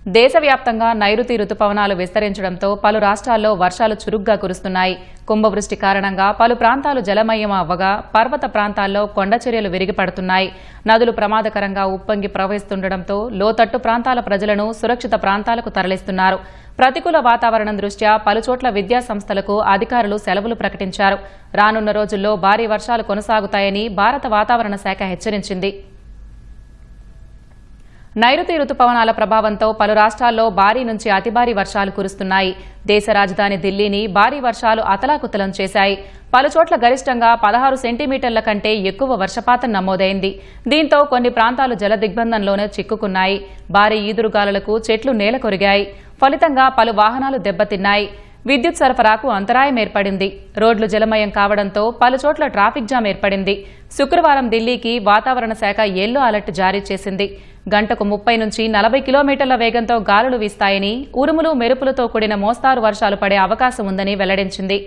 దేశవ్యాప్తంగా నైరుతి రుతుపవనాలు విస్తరించడంతో పలు రాష్ట్రాల్లో వర్షాలు చురుగ్గా కురుస్తున్నాయి. కుంభవృష్టి కారణంగా పలు ప్రాంతాలు జలమయం అవ్వగా పర్వత ప్రాంతాల్లో కొండచర్యలు విరిగిపడుతున్నాయి. నదులు ప్రమాదకరంగా ఉప్పొంగి ప్రవహిస్తుండటంతో లోతట్టు ప్రాంతాల ప్రజలను సురక్షిత ప్రాంతాలకు తరలిస్తున్నారు. ప్రతికూల వాతావరణం దృష్ట్యా పలుచోట్ల విద్యా సంస్థలకు అధికారులు సెలవులు ప్రకటించారు. రానున్న రోజుల్లో భారీ వర్షాలు కొనసాగుతాయని భారత వాతావరణ శాఖ హెచ్చరించింది. నైరుతి రుతుపవనాల ప్రభావంతో పలు రాష్ట్రాల్లో భారీ నుంచి అతి భారీ వర్షాలు కురుస్తున్నాయి. దేశ రాజధాని ఢిల్లీని భారీ వర్షాలు అతలాకుతలం చేశాయి. పలుచోట్ల గరిష్టంగా 16 సెంటీమీటర్ల కంటే ఎక్కువ వర్షపాతం నమోదైంది. దీంతో కొన్ని ప్రాంతాలు జలదిగ్బంధంలోనే చిక్కుకున్నాయి. భారీ ఈదురుగాలులకు చెట్లు నేలకొరిగాయి. ఫలితంగా పలు వాహనాలు దెబ్బతిన్నాయి. విద్యుత్ సరఫరాకు అంతరాయం ఏర్పడింది. రోడ్లు జలమయం కావడంతో పలుచోట్ల ట్రాఫిక్ జామ్ ఏర్పడింది. శుక్రవారం ఢిల్లీకి వాతావరణ శాఖ యెల్లో అలర్ట్ జారీ చేసింది. గంటకు 30 నుంచి 40 కిలోమీటర్ల వేగంతో గాలులు వీస్తాయని, ఉరుములు మెరుపులతో కూడిన మోస్తారు వర్షాలు పడే అవకాశం ఉందని వెల్లడించింది.